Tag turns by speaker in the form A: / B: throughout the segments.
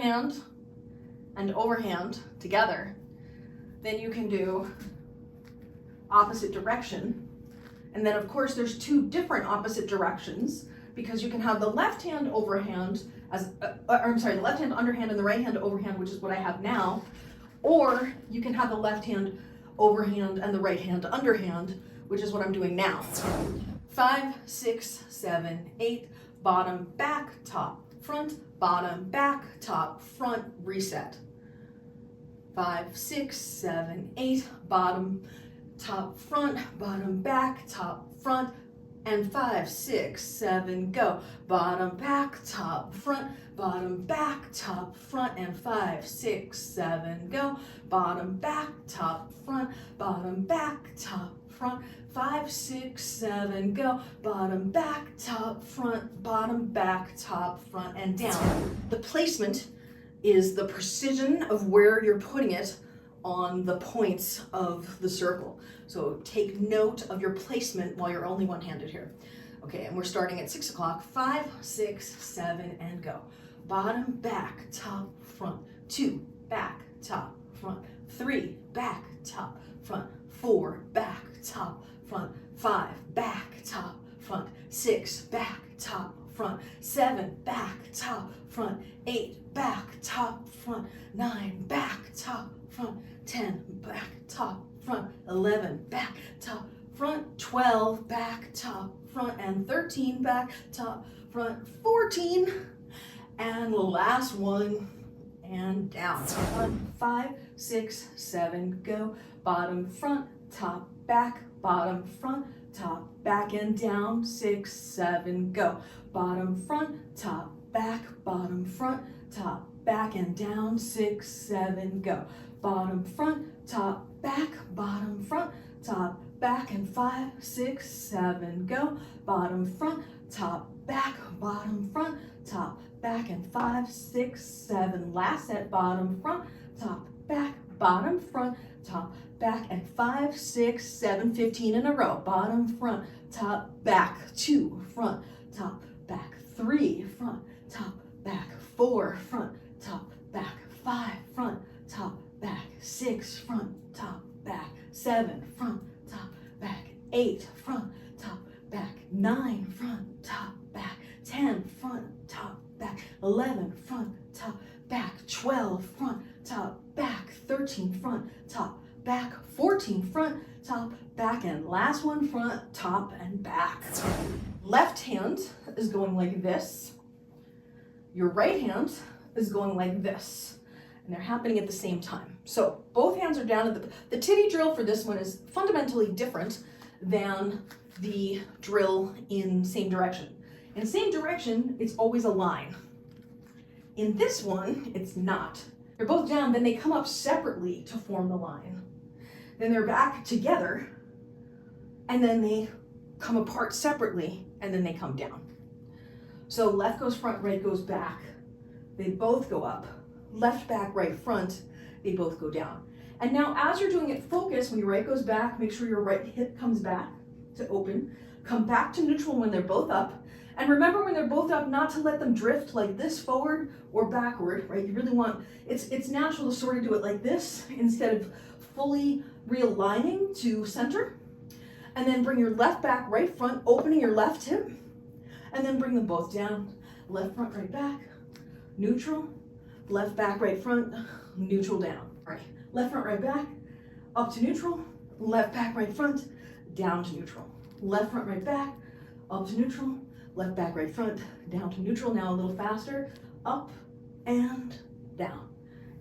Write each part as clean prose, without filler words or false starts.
A: underhand and overhand together, then you can do opposite direction. And then of course there's two different opposite directions, because you can have the left hand overhand as, the left hand underhand and the right hand overhand, which is what I have now, or you can have the left hand overhand and the right hand underhand, which is what I'm doing now. 5, 6, 7, 8, bottom, back, top, front, bottom, back, top, front, reset. 5, 6, 7, 8, bottom, top, front, bottom, back, top, front, and 5, 6, 7, go. Bottom, back, top, front, bottom, back, top, front, and 5, 6, 7, go. Bottom, back, top, front, bottom, back, top, front, 5, 6, 7, go. Bottom, back, top, front, bottom, back, top, front, and down. The placement is the precision of where you're putting it on the points of the circle. So take note of your placement while you're only one-handed here. Okay, and we're starting at 6 o'clock. 5, 6, 7, and go. Bottom, back, top, front. 2, back, top, front. 3, back, top, front. 4, back, top, front. 5, back, top, front. 6, back, top, front. 7, back, top, front. 8, back, top, front. 9, back, top, front. 10, back, top, front. 11, back, top, front. 12, back, top, front. And 13, back, top, front. 14, and last one, and down. 5, 6, 7, go. Bottom, front, top, back, bottom, front, top, back, and down. 6, 7, go. Bottom, front, top, back, bottom, front, top, back, and down. 6, 7, go. Bottom, front, top, back, bottom, front, top, back, and 5, 6, 7, go. Bottom, front, top, back, bottom, front, top, back, and 5, 6, 7. Last set, bottom, front, top, back, bottom, front, top, back, and 5, 6, 7, 15 in a row. Bottom, front, top, back, 2, front, top, back, 3, front, top, back, 4, front, top, back, 5, front, top, back, 6, front, top, back, 7, front, top, back, 8, front, top, back, 9, front, top, back, 10, front, top, back, 11, front, top, back, 12, front, top, back, 13, front, top, back, 14, front, top, back, and last one, front, top, and back. Left hand is going like this. Your right hand is going like this. And they're happening at the same time. So both hands are down at the titty drill for this one is fundamentally different than the drill in same direction. In same direction, it's always a line. In this one, it's not. They're both down, then they come up separately to form the line. Then they're back together, and then they come apart separately, and then they come down. So left goes front, right goes back. They both go up. Left, back, right, front, they both go down. And now as you're doing it, focus, when your right goes back, make sure your right hip comes back to open. Come back to neutral when they're both up. And remember when they're both up, not to let them drift like this forward or backward, right? You really want, it's natural to sort of do it like this instead of fully realigning to center. And then bring your left back, right front, opening your left hip. And then bring them both down. Left front, right back, neutral. Left back, right front, neutral down. All right, left front, right back, up to neutral. Left back, right front, down to neutral. Left front, right back, up to neutral. Left back, right front, down to neutral. Now a little faster, up and down,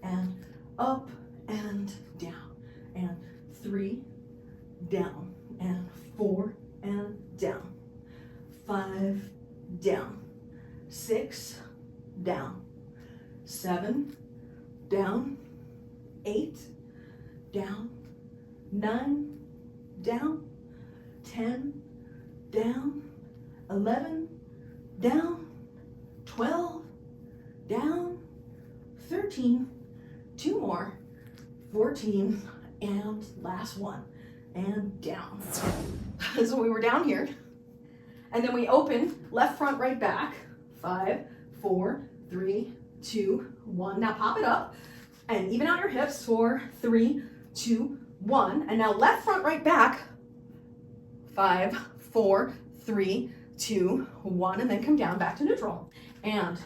A: and up and down, and 3, down, and 4, and down, 5, down, 6, down, 7, down, 8, down, 9, down, 10, down, 11, down, 12, down, 13, 2 more, 14, and last one, and down. So we were down here, and then we open left front, right back, 5, 4, 3, 2, 1. Now pop it up and even out your hips. 4, 3, 2, 1. And now left front, right back. 5, 4, 3, 2, 1. And then come down back to neutral. And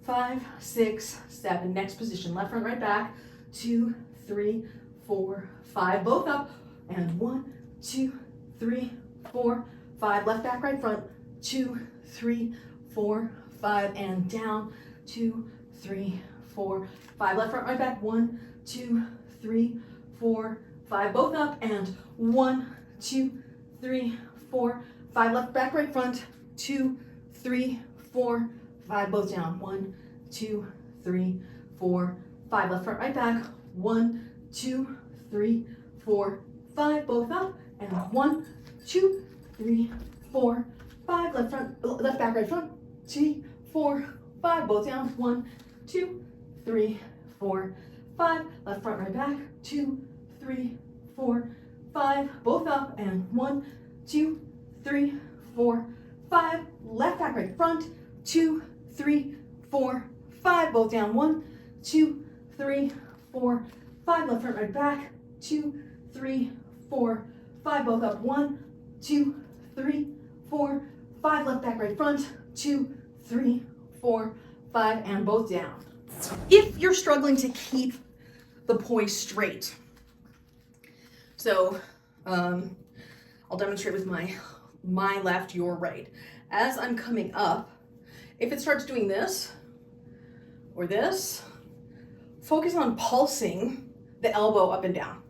A: 5, 6, 7. Next position. Left front, right back. 2, 3, 4, 5. Both up. And 1, 2, 3, 4, 5. Left back, right front. 2, 3, 4, 5. And down. 2, 3, 4, 5. Left front, right back. 1, 2, 3, 4, 5. Both up. And 1, 2, 3, 4, 5. Left back, right front. 2, 3, 4, 5. Both down. 1, 2, 3, 4, 5. Left front, right back. 1, 2, 3, 4, 5. Both up. And 1, 2, 3, 4, 5. Left front, left back, right front. 2, 4, 5. Both down. 1, 2, 3, 4, 5. Left front, right back. 2, 3, 4, 5. Both up. And 1, 2, 3, 4, 5. Left back, right front. 2, 3, 4, 5. Both down. 1, 2, 3, 4, 5. Left front, right back. 2, 3, 4, 5. Both up. 1, 2, 3, 4, 5. Left back, right front. 2, 3, 4, 5. And both down. If you're struggling to keep the poi straight, so I'll demonstrate with my left, your right. As I'm coming up, if it starts doing this or this, focus on pulsing the elbow up and down.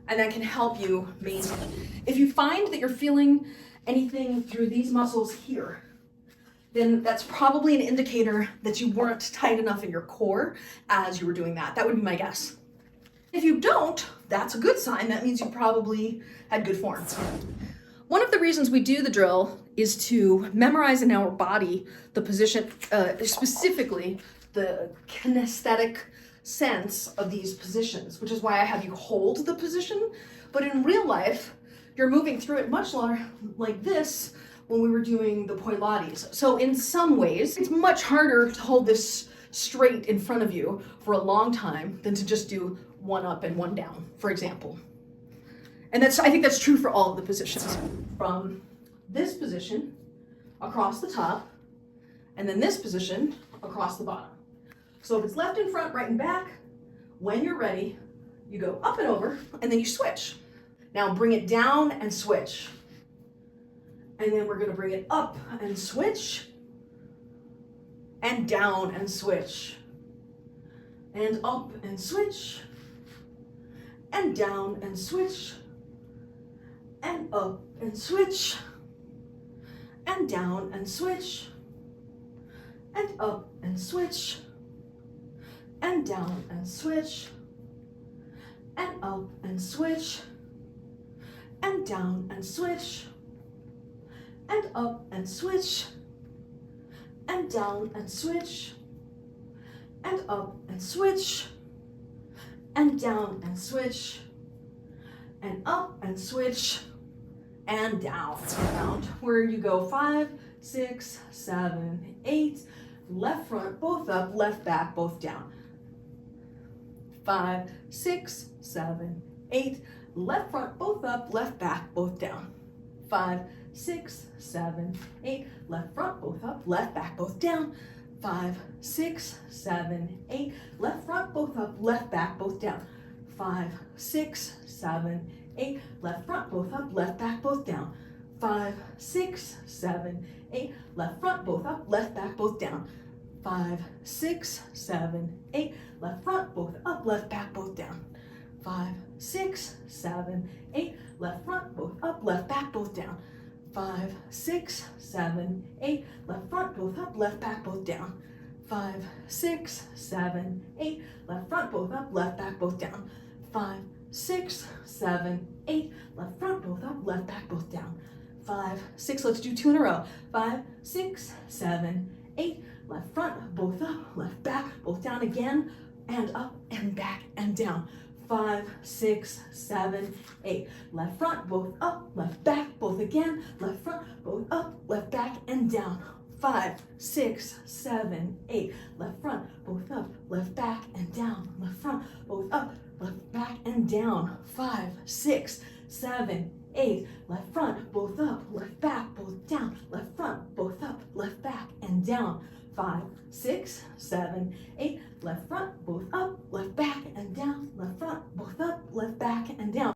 A: And that can help you maintain. If you find that you're feeling anything through these muscles here, then that's probably an indicator that you weren't tight enough in your core as you were doing that. That would be my guess. If you don't, that's a good sign. That means you probably had good form. One of the reasons we do the drill is to memorize in our body the position, specifically the kinesthetic sense of these positions, which is why I have you hold the position. But in real life, you're moving through it much like this when we were doing the Poilates. So in some ways, it's much harder to hold this straight in front of you for a long time than to just do one up and one down, for example. And I think that's true for all of the positions. From this position across the top, and then this position across the bottom. So if it's left and front, right and back, when you're ready, you go up and over, and then you switch. Now bring it down and switch. And then we're gonna bring it up and switch, and down and switch, and up and switch, and down and switch, and up and switch, and down and switch, and up and switch, and down and switch, and up and switch, and down and switch, and up and switch, and down and switch, and up and switch, and down and switch, and up and switch, and down. Where you go 5, 6, 7, 8, left front, both up, left back, both down. 5, 6, 7, 8, left front, both up, left back, both down. 5, 6, 7, 8, left front, both up, left back, both down. 5, 6, 7, 8, left front, both up, left back, both down. 5, 6, 7, 8, left front, both up, left back, both down. 5, 6, 7, 8, left front, both up, left back, both down. 5, 6, 7, 8, left front, both up, left back, both down. 5, 6, 7, 8, left front, both up, left back, both down. 5, 6, 7, 8, left front, both up, left back, both down. 5, 6, 7, 8, left front, both up, left back, both down. 5, 6, 7, 8, left front, both up, left back, both down. 5, 6, let's do 2 in a row. 5, 6, 7, 8, left front, both up, left back, both down again, and up and back and down. 5, 6, 7, 8. Left front, both up, left back, both again. Left front, both up, left back, and down. 5, 6, 7, 8. Left front, both up, left back and down. Left front, both up, left back and down. 5, 6, 7, 8. Left front, both up, left back, both down. Left front, both up, left back and down. 5, 6, 7, 8. Left front, both up, left back